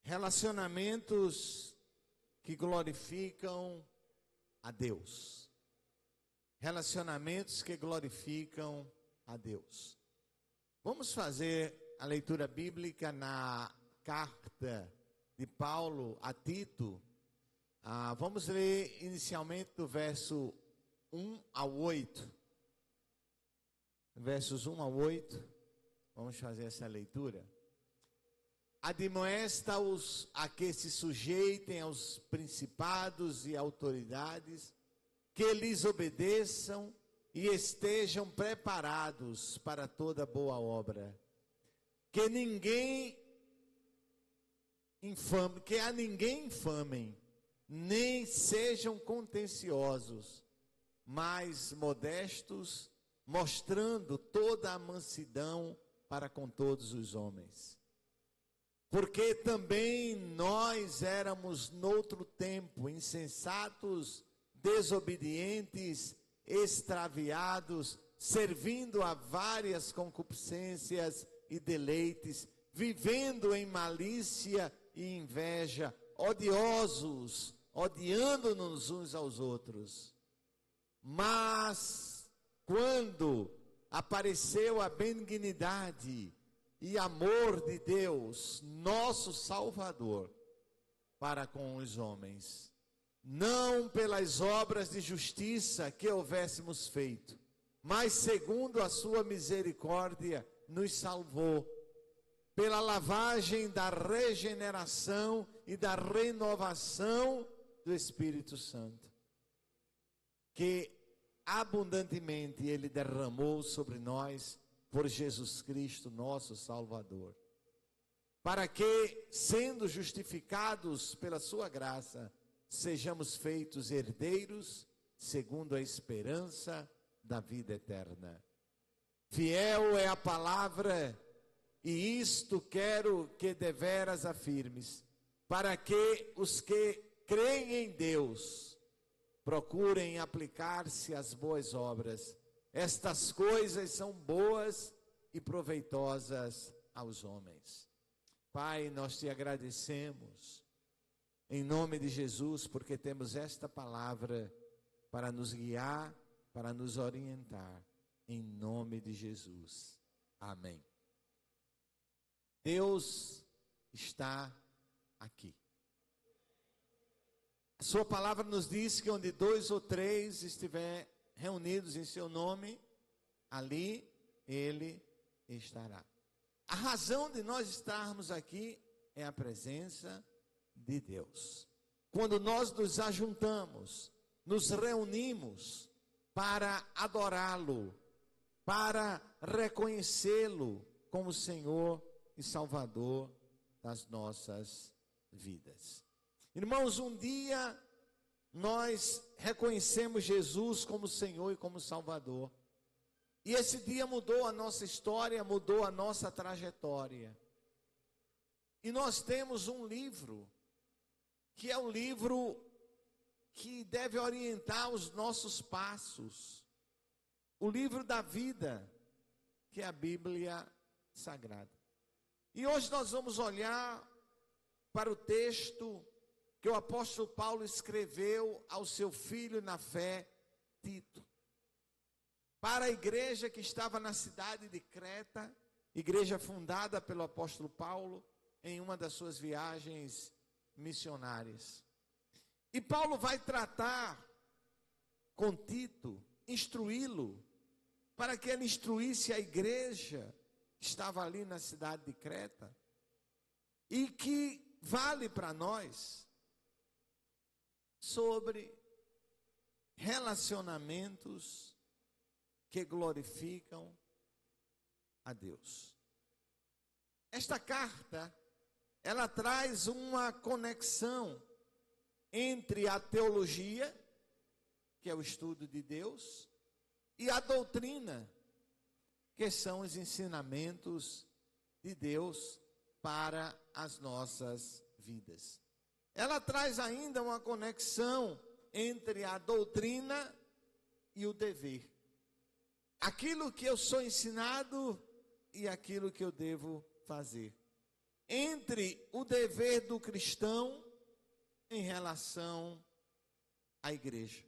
Relacionamentos que glorificam a Deus. Relacionamentos que glorificam a Deus. Vamos fazer a leitura bíblica na carta de Paulo a Tito. Vamos ler inicialmente do verso 1 ao 8. Versos 1 ao 8. Vamos fazer essa leitura. Admoesta-os a que se sujeitem aos principados e autoridades, que lhes obedeçam e estejam preparados para toda boa obra. Que a ninguém infamem, nem sejam contenciosos, mas modestos, mostrando toda a mansidão para com todos os homens. Porque também nós éramos noutro tempo insensatos, desobedientes, extraviados, servindo a várias concupiscências e deleites, vivendo em malícia e inveja, odiosos, odiando-nos uns aos outros. Mas quando apareceu a benignidade e amor de Deus, nosso Salvador, para com os homens, não pelas obras de justiça que houvéssemos feito, mas segundo a sua misericórdia, nos salvou, pela lavagem da regeneração e da renovação do Espírito Santo, que abundantemente Ele derramou sobre nós, por Jesus Cristo, nosso Salvador, para que, sendo justificados pela sua graça, sejamos feitos herdeiros, segundo a esperança da vida eterna. Fiel é a palavra, e isto quero que deveras afirmes, para que os que creem em Deus procurem aplicar-se às boas obras. Estas coisas são boas e proveitosas aos homens. Pai, nós te agradecemos, em nome de Jesus, porque temos esta palavra para nos guiar, para nos orientar, em nome de Jesus. Amém. Deus está aqui. A sua palavra nos diz que onde 2 ou 3 estiver reunidos em seu nome, ali Ele estará. A razão de nós estarmos aqui é a presença de Deus. Quando nós nos ajuntamos, nos reunimos para adorá-lo, para reconhecê-lo como Senhor e Salvador das nossas vidas. Irmãos, um dia nós reconhecemos Jesus como Senhor e como Salvador. E esse dia mudou a nossa história, mudou a nossa trajetória. E nós temos um livro, que é um livro que deve orientar os nossos passos. O livro da vida, que é a Bíblia Sagrada. E hoje nós vamos olhar para o texto que o apóstolo Paulo escreveu ao seu filho na fé, Tito, para a igreja que estava na cidade de Creta, igreja fundada pelo apóstolo Paulo em uma das suas viagens missionárias. E Paulo vai tratar com Tito, instruí-lo, para que ele instruísse a igreja que estava ali na cidade de Creta, e que vale para nós, sobre relacionamentos que glorificam a Deus. Esta carta, ela traz uma conexão entre a teologia, que é o estudo de Deus, e a doutrina, que são os ensinamentos de Deus para as nossas vidas. Ela traz ainda uma conexão entre a doutrina e o dever. Aquilo que eu sou ensinado e aquilo que eu devo fazer. entre o dever do cristão em relação à igreja.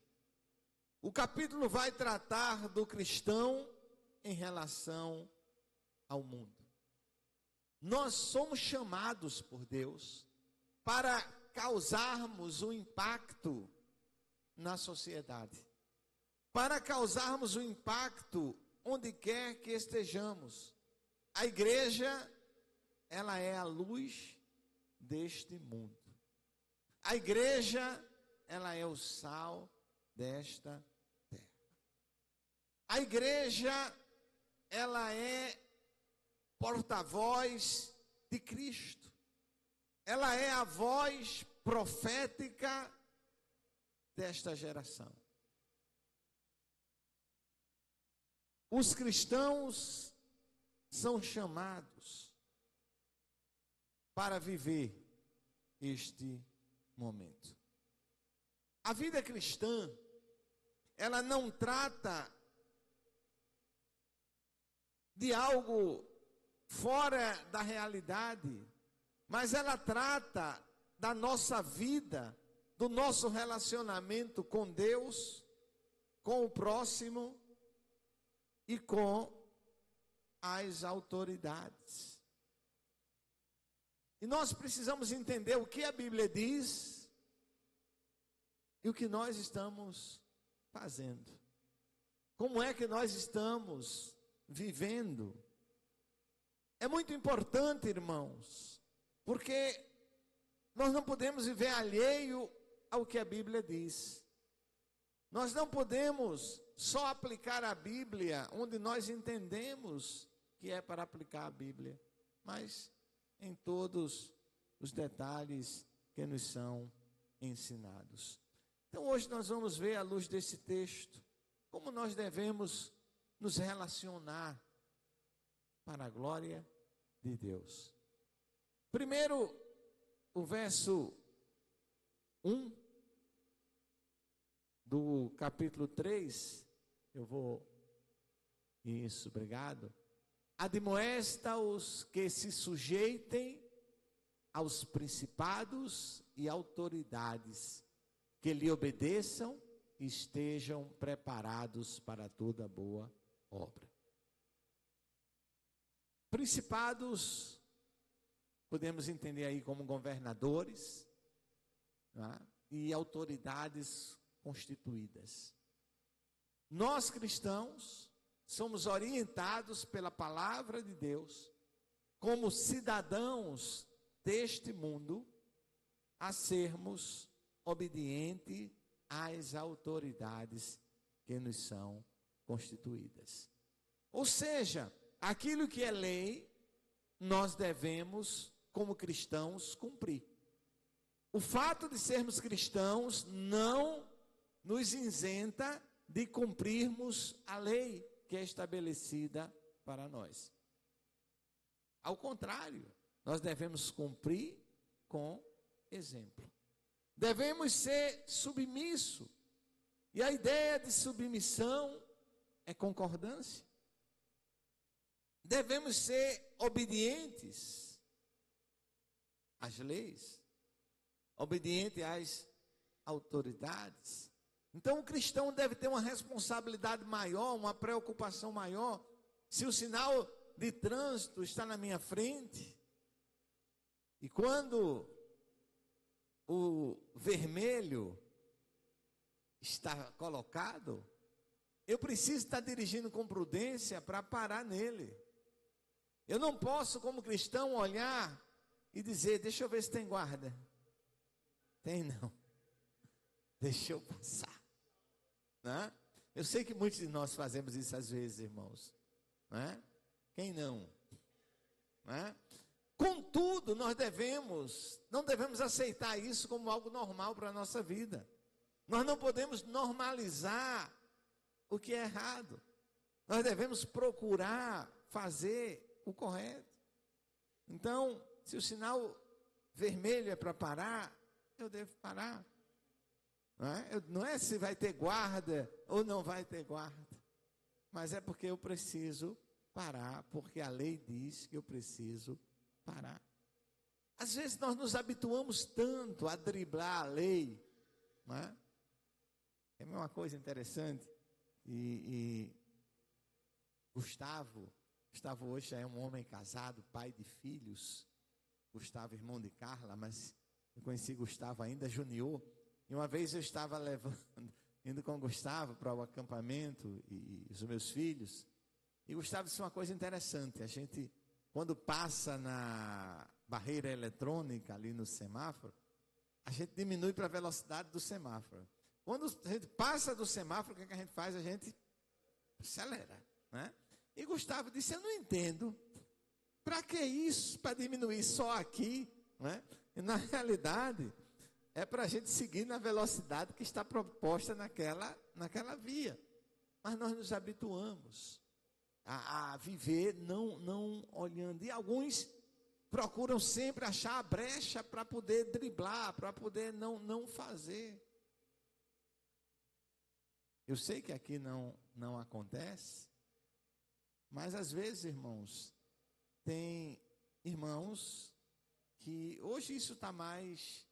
O capítulo vai tratar do cristão em relação ao mundo. Nós somos chamados por Deus para causarmos um impacto na sociedade, para causarmos um impacto onde quer que estejamos. A igreja, ela é a luz deste mundo. A igreja, ela é o sal desta terra. A igreja, ela é porta-voz de Cristo. Ela é a voz profética desta geração. Os cristãos são chamados para viver este momento. A vida cristã, ela não trata de algo fora da realidade, mas ela trata da nossa vida, do nosso relacionamento com Deus, com o próximo e com as autoridades. E nós precisamos entender o que a Bíblia diz e o que nós estamos fazendo. Como é que nós estamos vivendo? É muito importante, irmãos, porque nós não podemos viver alheio ao que a Bíblia diz. Nós não podemos só aplicar a Bíblia onde nós entendemos que é para aplicar a Bíblia, mas em todos os detalhes que nos são ensinados. Então hoje nós vamos ver, à luz desse texto, como nós devemos nos relacionar para a glória de Deus. Primeiro, o verso 1 do capítulo 3, Isso, obrigado. Admoesta-os que se sujeitem aos principados e autoridades, que lhe obedeçam e estejam preparados para toda boa obra. Principados, podemos entender aí como governadores, né? E autoridades constituídas. Nós cristãos somos orientados pela palavra de Deus, como cidadãos deste mundo, a sermos obedientes às autoridades que nos são constituídas. Ou seja, aquilo que é lei, nós devemos, como cristãos, cumprir. O fato de sermos cristãos não nos isenta de cumprirmos a lei que é estabelecida para nós. Ao contrário, nós devemos cumprir com exemplo. Devemos ser submissos. E a ideia de submissão é concordância. Devemos ser obedientes às leis, obedientes às autoridades. Então o cristão deve ter uma responsabilidade maior, uma preocupação maior. Se o sinal de trânsito está na minha frente, e quando o vermelho está colocado, eu preciso estar dirigindo com prudência para parar nele. Eu não posso, como cristão, olhar e dizer, deixa eu ver se tem guarda. Tem não. Deixa eu passar. Né? Eu sei que muitos de nós fazemos isso às vezes, irmãos. Né? Quem não? Né? Contudo, nós não devemos aceitar isso como algo normal para a nossa vida. Nós não podemos normalizar o que é errado. Nós devemos procurar fazer o correto. Então, se o sinal vermelho é para parar, eu devo parar. Não é se vai ter guarda ou não vai ter guarda, mas é porque eu preciso parar, porque a lei diz que eu preciso parar. Às vezes nós nos habituamos tanto a driblar a lei, não é? É uma coisa interessante. E Gustavo hoje já é um homem casado, pai de filhos. Gustavo, irmão de Carla, mas eu conheci Gustavo ainda junior. E uma vez eu estava indo com Gustavo para o acampamento e os meus filhos. E Gustavo disse uma coisa interessante. A gente, quando passa na barreira eletrônica ali no semáforo, a gente diminui para a velocidade do semáforo. Quando a gente passa do semáforo, o que a gente faz? A gente acelera, né? E Gustavo disse, eu não entendo. Para que isso? Para diminuir só aqui, né? E na realidade, é para a gente seguir na velocidade que está proposta naquela via. Mas nós nos habituamos a viver não olhando. E alguns procuram sempre achar a brecha para poder driblar, para poder não fazer. Eu sei que aqui não acontece, mas às vezes, irmãos, tem irmãos que hoje isso está mais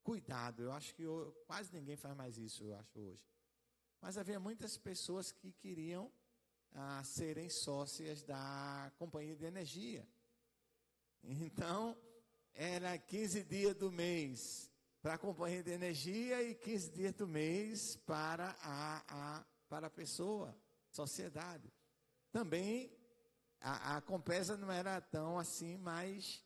cuidado. Eu acho que quase ninguém faz mais isso, eu acho, hoje. Mas havia muitas pessoas que queriam serem sócias da companhia de energia. Então, era 15 dias do mês para a companhia de energia e 15 dias do mês para a pessoa, sociedade. Também a Compesa não era tão assim, mas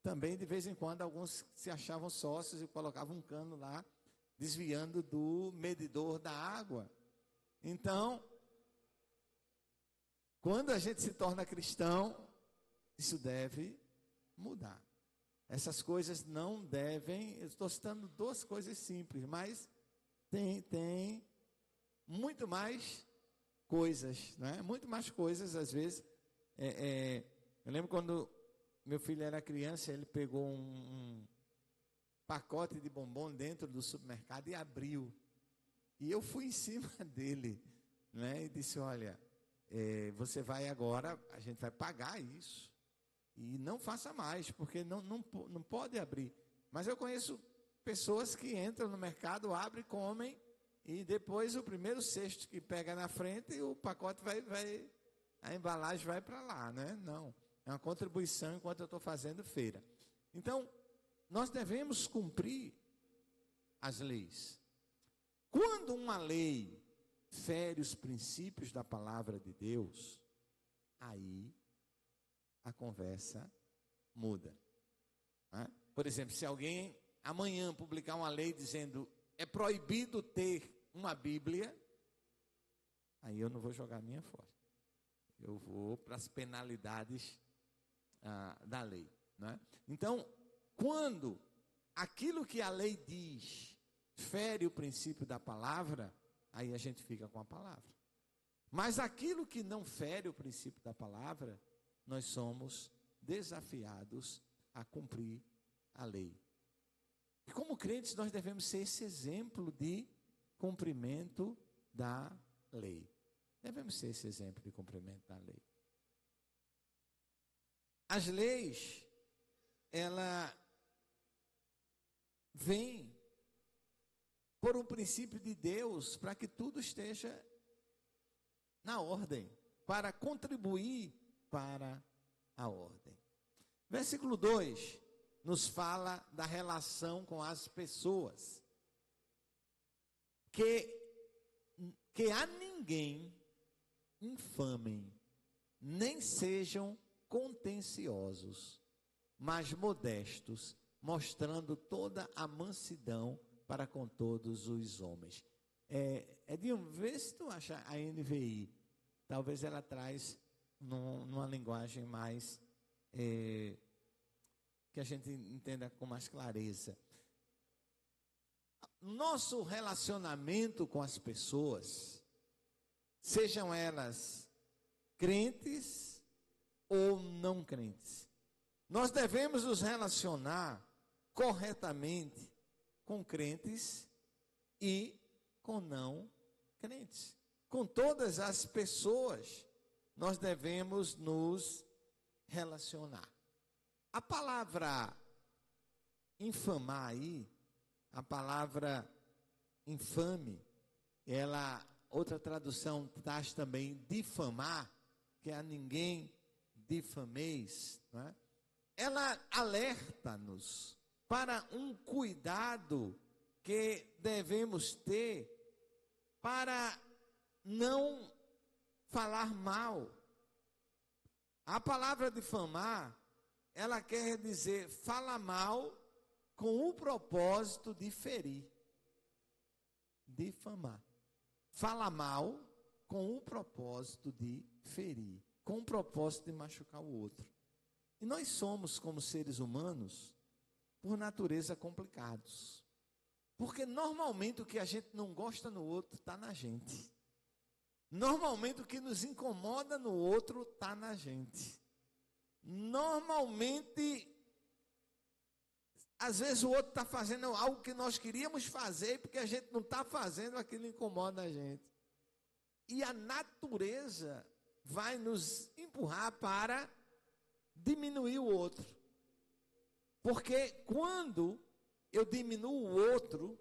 também de vez em quando alguns se achavam sócios e colocavam um cano lá, desviando do medidor da água. Então, quando a gente se torna cristão, isso deve mudar. Essas coisas não devem, eu estou citando duas coisas simples, mas tem muito mais coisas, né? Muito mais coisas, às vezes. Eu lembro quando meu filho era criança, ele pegou um pacote de bombom dentro do supermercado e abriu. E eu fui em cima dele, né? E disse, olha, você vai agora, a gente vai pagar isso. E não faça mais, porque não pode abrir. Mas eu conheço pessoas que entram no mercado, abrem, comem, e depois o primeiro cesto que pega na frente, o pacote a embalagem vai para lá, né? Não, é uma contribuição enquanto eu estou fazendo feira. Então, nós devemos cumprir as leis. Quando uma lei fere os princípios da palavra de Deus, aí a conversa muda, né? Por exemplo, se alguém amanhã publicar uma lei dizendo é proibido ter uma Bíblia, aí eu não vou jogar a minha fora. Eu vou para as penalidades da lei, né? Então, quando aquilo que a lei diz fere o princípio da palavra, aí a gente fica com a palavra. Mas aquilo que não fere o princípio da palavra, nós somos desafiados a cumprir a lei. E como crentes, nós devemos ser esse exemplo de cumprimento da lei. Devemos ser esse exemplo de cumprimento da lei. As leis, ela vem por um princípio de Deus para que tudo esteja na ordem, para contribuir para a ordem. Versículo 2 nos fala da relação com as pessoas. Que a ninguém infamem, nem sejam contenciosos, mas modestos, mostrando toda a mansidão para com todos os homens. Edinho, vê se tu acha a NVI. Talvez ela traz numa linguagem mais que a gente entenda com mais clareza. Nosso relacionamento com as pessoas, sejam elas crentes ou não crentes, nós devemos nos relacionar corretamente com crentes e com não crentes. Com todas as pessoas, nós devemos nos relacionar. A palavra infamar aí, a palavra infame, outra tradução traz também difamar, que é a ninguém difameis, não é? Ela alerta-nos para um cuidado que devemos ter para não falar mal. A palavra difamar, ela quer dizer fala mal com o propósito de ferir. Difamar. Fala mal com o propósito de ferir, com o propósito de machucar o outro. E nós somos, como seres humanos, por natureza complicados. Porque normalmente o que a gente não gosta no outro está na gente. Normalmente o que nos incomoda no outro está na gente. Normalmente, às vezes o outro está fazendo algo que nós queríamos fazer, porque a gente não está fazendo, aquilo incomoda a gente. E a natureza vai nos empurrar para diminuir o outro. Porque quando eu diminuo o outro,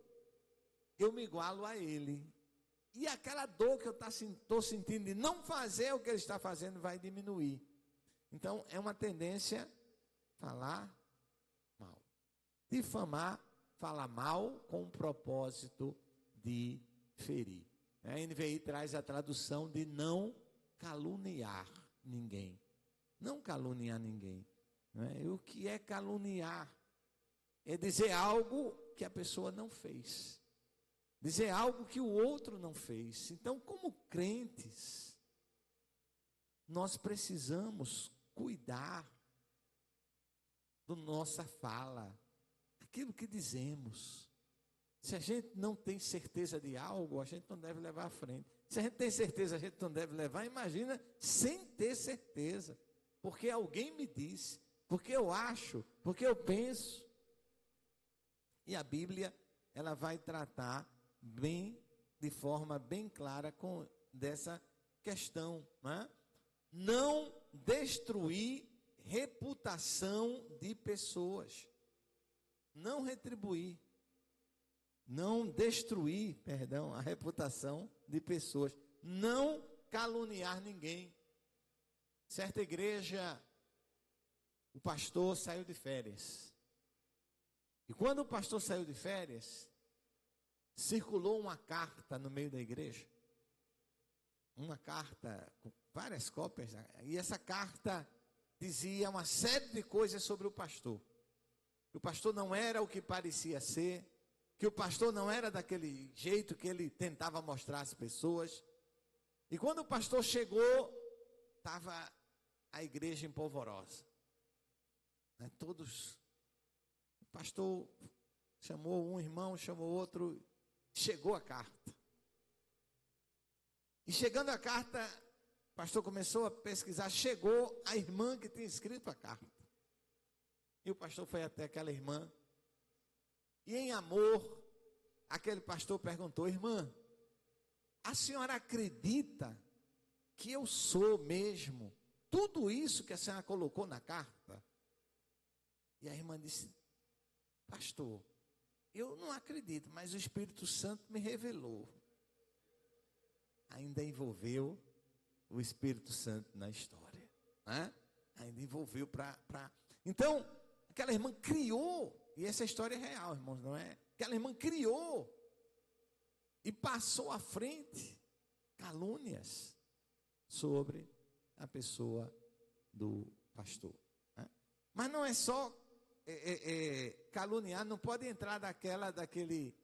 eu me igualo a ele. E aquela dor que eu estou sentindo de não fazer o que ele está fazendo vai diminuir. Então, é uma tendência falar mal. Difamar, falar mal com o propósito de ferir. A NVI traz a tradução de não caluniar ninguém. Não caluniar ninguém. Não é? E o que é caluniar? É dizer algo que a pessoa não fez. Dizer algo que o outro não fez. Então, como crentes, nós precisamos cuidar da nossa fala, aquilo que dizemos. Se a gente não tem certeza de algo, a gente não deve levar à frente. Se a gente tem certeza, a gente não deve levar, imagina sem ter certeza. Porque alguém me disse, porque eu acho, porque eu penso. E a Bíblia, ela vai tratar de forma bem clara dessa questão. Não destruir reputação de pessoas. Não retribuir. Não destruir, a reputação de pessoas. Não caluniar ninguém. Certa igreja, o pastor saiu de férias. E quando o pastor saiu de férias, circulou uma carta no meio da igreja. Uma carta com várias cópias. E essa carta dizia uma série de coisas sobre o pastor. Que o pastor não era o que parecia ser. Que o pastor não era daquele jeito que ele tentava mostrar às pessoas. E quando o pastor chegou, estava a igreja empolvorosa. Todos, o pastor chamou um irmão, chamou outro, chegou a carta. E chegando a carta, o pastor começou a pesquisar, chegou a irmã que tinha escrito a carta. E o pastor foi até aquela irmã. E em amor, aquele pastor perguntou: irmã, a senhora acredita que eu sou mesmo tudo isso que a senhora colocou na carta? E a irmã disse: pastor, eu não acredito, mas o Espírito Santo me revelou. Ainda envolveu o Espírito Santo na história. Ainda envolveu para... Então, aquela irmã criou, e essa história é real, irmãos, não é? Aquela irmã criou e passou à frente calúnias sobre a pessoa do pastor. Mas não é só caluniar, não pode entrar daquele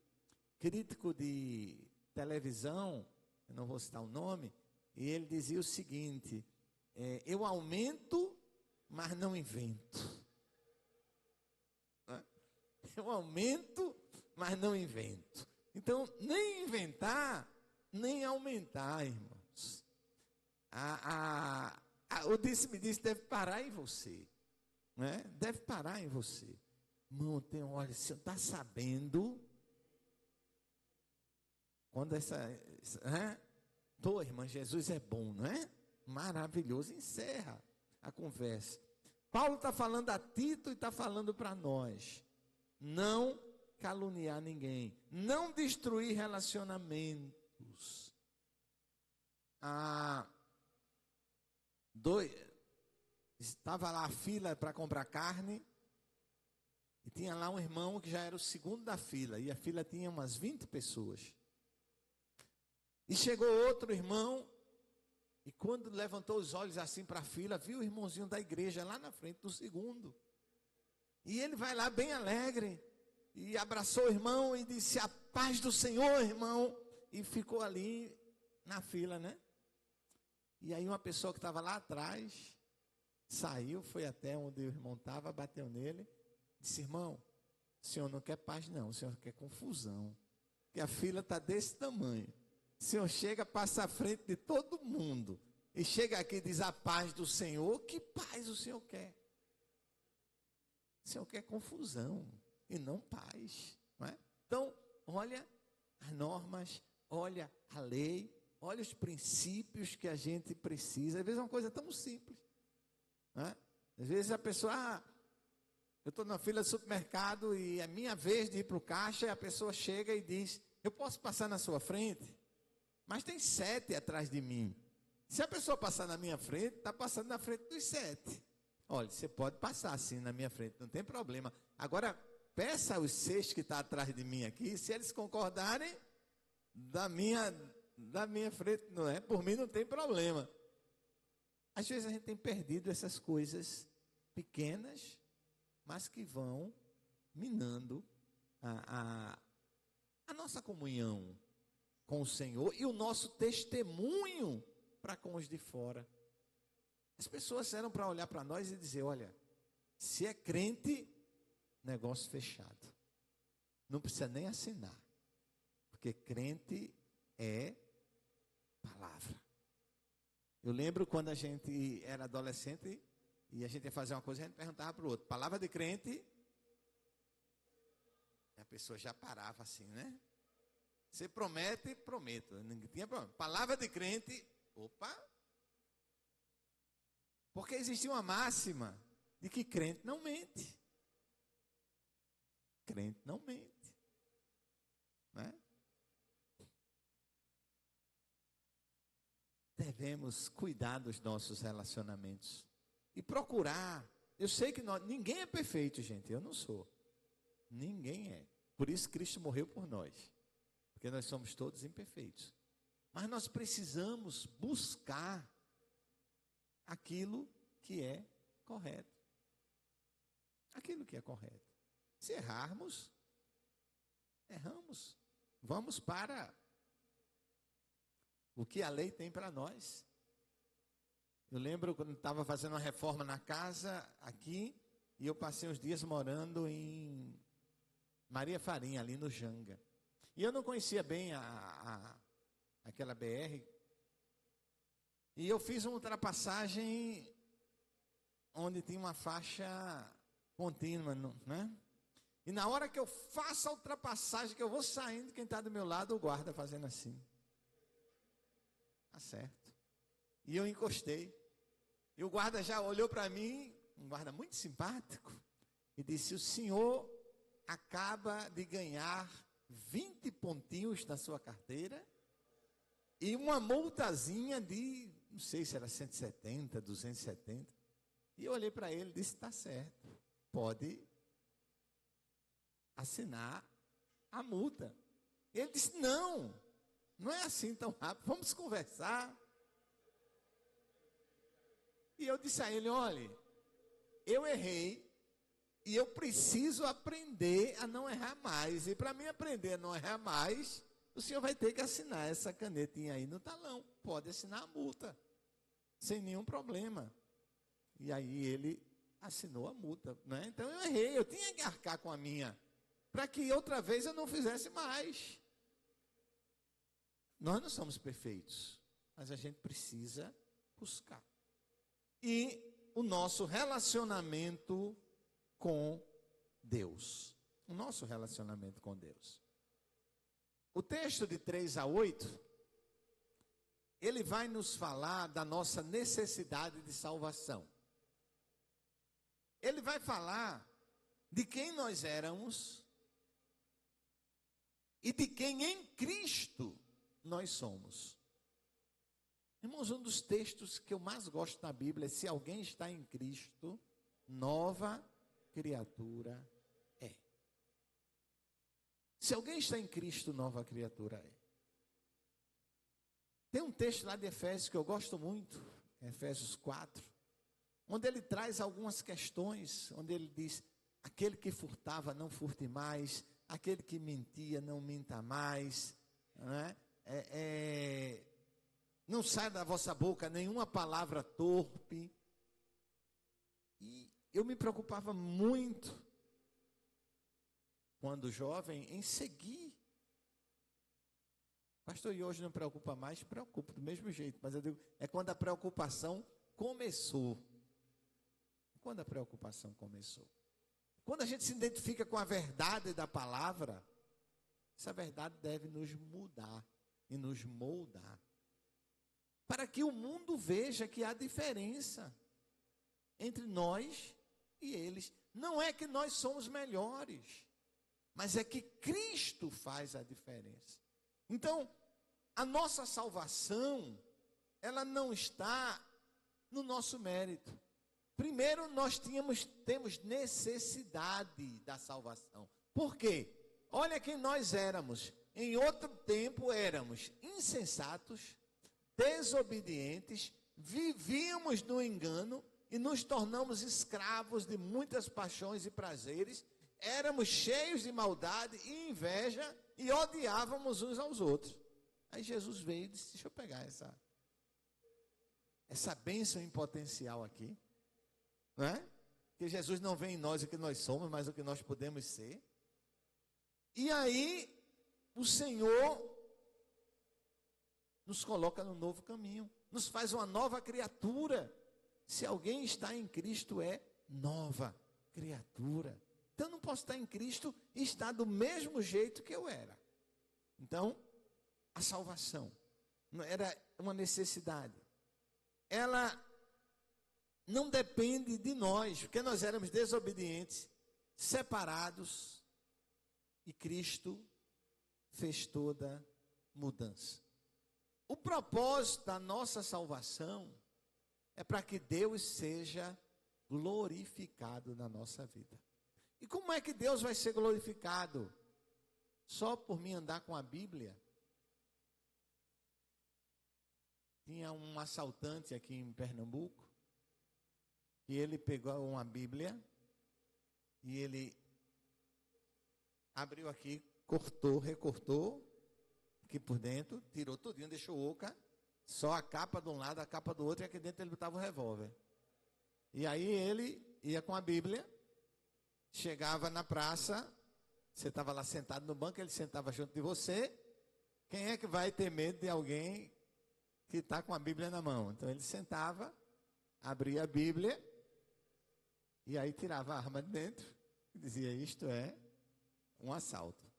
crítico de televisão, eu não vou citar o nome, e ele dizia o seguinte: eu aumento, mas não invento. Eu aumento, mas não invento. Então, nem inventar, nem aumentar, irmãos. O disse-me-disse deve parar em você. Né? Deve parar em você. Irmão, olha, você está sabendo quando irmã, Jesus é bom, não é? Maravilhoso. Encerra a conversa. Paulo está falando a Tito e está falando para nós. Não caluniar ninguém. Não destruir relacionamentos. Estava lá a fila para comprar carne. E tinha lá um irmão que já era o segundo da fila. E a fila tinha umas 20 pessoas. E chegou outro irmão. E quando levantou os olhos assim para a fila, viu o irmãozinho da igreja lá na frente do segundo. E ele vai lá bem alegre. E abraçou o irmão e disse: a paz do Senhor, irmão. E ficou ali na fila, né? E aí uma pessoa que estava lá atrás saiu, foi até onde o irmão estava, bateu nele. Disse: irmão, o senhor não quer paz não, o senhor quer confusão. Porque a fila está desse tamanho. O senhor chega, passa à frente de todo mundo. E chega aqui e diz a paz do Senhor. Que paz o senhor quer? O senhor quer confusão e não paz. Não é? Então, olha as normas, olha a lei, olha os princípios que a gente precisa. Às vezes é uma coisa tão simples. Não é? Às vezes a pessoa... eu estou na fila do supermercado e é minha vez de ir para o caixa. E a pessoa chega e diz: eu posso passar na sua frente? Mas tem 7 atrás de mim. Se a pessoa passar na minha frente, está passando na frente dos 7. Olha, você pode passar assim na minha frente, não tem problema. Agora, peça aos 6 que estão atrás de mim aqui, se eles concordarem, da minha frente, não é? Por mim não tem problema. Às vezes a gente tem perdido essas coisas pequenas, mas que vão minando a nossa comunhão com o Senhor e o nosso testemunho para com os de fora. As pessoas eram para olhar para nós e dizer: olha, se é crente, negócio fechado. Não precisa nem assinar, porque crente é palavra. Eu lembro quando a gente era adolescente e a gente ia fazer uma coisa, a gente perguntava para o outro: palavra de crente? E a pessoa já parava assim, né? Você promete? Prometo. Ninguém tinha problema. Palavra de crente, opa. Porque existia uma máxima de que crente não mente. Crente não mente. Né? Devemos cuidar dos nossos relacionamentos. E procurar. Eu sei que ninguém é perfeito, gente. Eu não sou. Ninguém é. Por isso Cristo morreu por nós. Porque nós somos todos imperfeitos. Mas nós precisamos buscar aquilo que é correto. Aquilo que é correto. Se errarmos, erramos. Vamos para o que a lei tem para nós. Eu lembro quando estava fazendo uma reforma na casa aqui, e eu passei uns dias morando em Maria Farinha, ali no Janga. E eu não conhecia bem aquela BR. E eu fiz uma ultrapassagem onde tinha uma faixa contínua, né? E na hora que eu faço a ultrapassagem, que eu vou saindo, quem está do meu lado, o guarda fazendo assim. Tá certo. E eu encostei. E o guarda já olhou para mim, um guarda muito simpático, e disse: o senhor acaba de ganhar 20 pontinhos na sua carteira e uma multazinha de, não sei se era 170, 270. E eu olhei para ele e disse: está certo, pode assinar a multa. Ele disse: não é assim tão rápido, vamos conversar. E eu disse a ele: olha, eu errei e eu preciso aprender a não errar mais. E para mim aprender a não errar mais, o senhor vai ter que assinar essa canetinha aí no talão. Pode assinar a multa, sem nenhum problema. E aí ele assinou a multa, né? Então eu errei, eu tinha que arcar com a minha, para que outra vez eu não fizesse mais. Nós não somos perfeitos, mas a gente precisa buscar. E o nosso relacionamento com Deus. O nosso relacionamento com Deus. O texto de 3-8, ele vai nos falar da nossa necessidade de salvação. ele vai falar de quem nós éramos e de quem em Cristo nós somos. Irmãos, um dos textos que eu mais gosto na Bíblia é: se alguém está em Cristo, nova criatura é. Se alguém está em Cristo, nova criatura é. Tem um texto lá de Efésios que eu gosto muito, Efésios 4, onde ele traz algumas questões, onde ele diz: aquele que furtava, não furte mais; aquele que mentia, não minta mais, não é? Não sai da vossa boca nenhuma palavra torpe. E eu me preocupava muito, quando jovem, em seguir. Pastor, e hoje não preocupa mais? Preocupa do mesmo jeito, mas eu digo, é quando a preocupação começou. Quando a preocupação começou. Quando a gente se identifica com a verdade da palavra, essa verdade deve nos mudar e nos moldar, para que o mundo veja que há diferença entre nós e eles. Não é que nós somos melhores, mas é que Cristo faz a diferença. Então, a nossa salvação, ela não está no nosso mérito. Primeiro, nós temos necessidade da salvação. Por quê? Olha quem nós éramos. Em outro tempo éramos insensatos, desobedientes, vivíamos no engano e nos tornamos escravos de muitas paixões e prazeres. Éramos cheios de maldade e inveja e odiávamos uns aos outros. Aí Jesus veio e disse: deixa eu pegar essa bênção em potencial aqui, não é? Que Jesus não vê em nós o que nós somos, mas o que nós podemos ser. E aí o Senhor nos coloca no novo caminho, nos faz uma nova criatura. Se alguém está em Cristo, é nova criatura. Então eu não posso estar em Cristo e estar do mesmo jeito que eu era. Então, a salvação não era uma necessidade. Ela não depende de nós, porque nós éramos desobedientes, separados, e Cristo fez toda mudança. O propósito da nossa salvação é para que Deus seja glorificado na nossa vida. E como é que Deus vai ser glorificado? Só por mim andar com a Bíblia? Tinha um assaltante aqui em Pernambuco, e ele pegou uma Bíblia, e ele abriu aqui, cortou, recortou, aqui por dentro, tirou tudinho, deixou oca, só a capa de um lado, a capa do outro, e aqui dentro ele botava o revólver. E aí ele ia com a Bíblia, chegava na praça, você estava lá sentado no banco, ele sentava junto de você. Quem é que vai ter medo de alguém que está com a Bíblia na mão? Então ele sentava, abria a Bíblia, e aí tirava a arma de dentro, e dizia: isto é um assalto.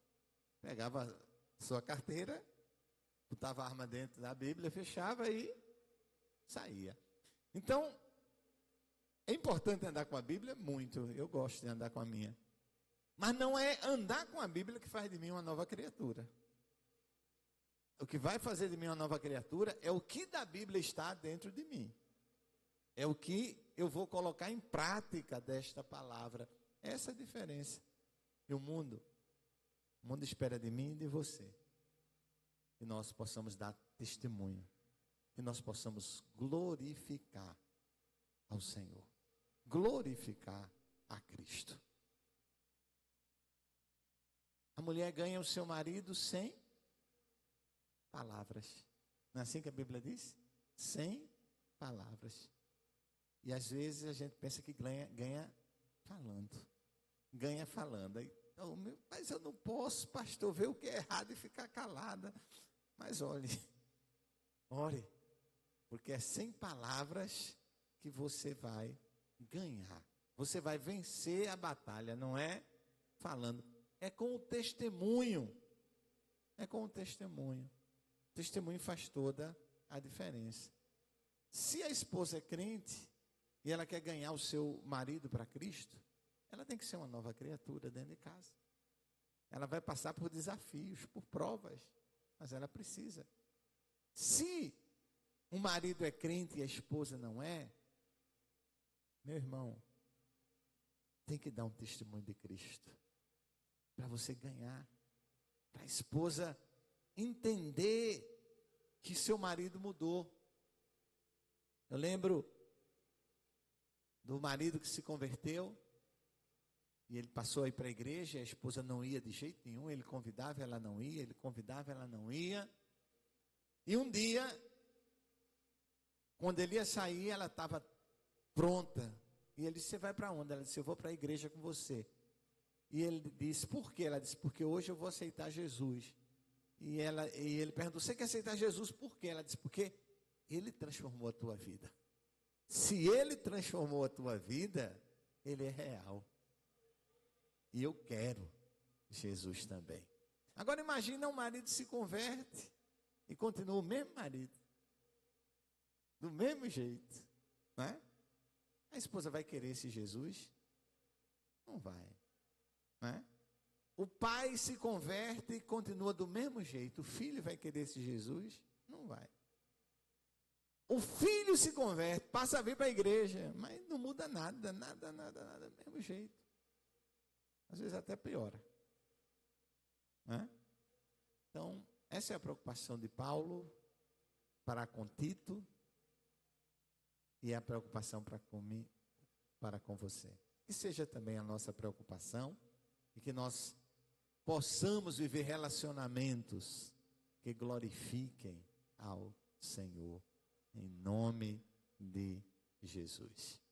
Pegava sua carteira, botava a arma dentro da Bíblia, fechava e saía. Então, é importante andar com a Bíblia? Muito. Eu gosto de andar com a minha. Mas não é andar com a Bíblia que faz de mim uma nova criatura. O que vai fazer de mim uma nova criatura é o que da Bíblia está dentro de mim. É o que eu vou colocar em prática desta palavra. Essa é a diferença. E o mundo espera de mim e de você que nós possamos dar testemunho, que nós possamos glorificar ao Senhor, glorificar a Cristo. A mulher ganha o seu marido sem palavras. Não é assim que a Bíblia diz? Sem palavras. E às vezes a gente pensa que ganha falando. Ganha falando. Então, mas eu não posso, pastor, ver o que é errado e ficar calada. Mas ore, porque é sem palavras que você vai ganhar. Você vai vencer a batalha, não é falando. É com o testemunho. É com o testemunho. O testemunho faz toda a diferença. Se a esposa é crente, e ela quer ganhar o seu marido para Cristo, ela tem que ser uma nova criatura dentro de casa. Ela vai passar por desafios, por provas, mas ela precisa. Se o marido é crente e a esposa não é, meu irmão, tem que dar um testemunho de Cristo, para você ganhar, para a esposa entender que seu marido mudou. Eu lembro do marido que se converteu, e ele passou a ir para a igreja, e a esposa não ia de jeito nenhum, ele convidava, ela não ia, ele convidava, ela não ia. E um dia, quando ele ia sair, ela estava pronta, e ele disse: você vai para onde? Ela disse: eu vou para a igreja com você. E ele disse: por quê? Ela disse: porque hoje eu vou aceitar Jesus. E ele perguntou: você quer aceitar Jesus por quê? Ela disse: porque ele transformou a tua vida. Se ele transformou a tua vida, ele é real. E eu quero Jesus também. Agora imagina, um marido se converte e continua o mesmo marido, do mesmo jeito, não é? A esposa vai querer esse Jesus? Não vai, não é? O pai se converte e continua do mesmo jeito. O filho vai querer esse Jesus? Não vai. O filho se converte, passa a vir para a igreja, mas não muda nada, do mesmo jeito. Às vezes até piora, né? Então, essa é a preocupação de Paulo para com Tito e a preocupação para com você. Que seja também a nossa preocupação e que nós possamos viver relacionamentos que glorifiquem ao Senhor, em nome de Jesus.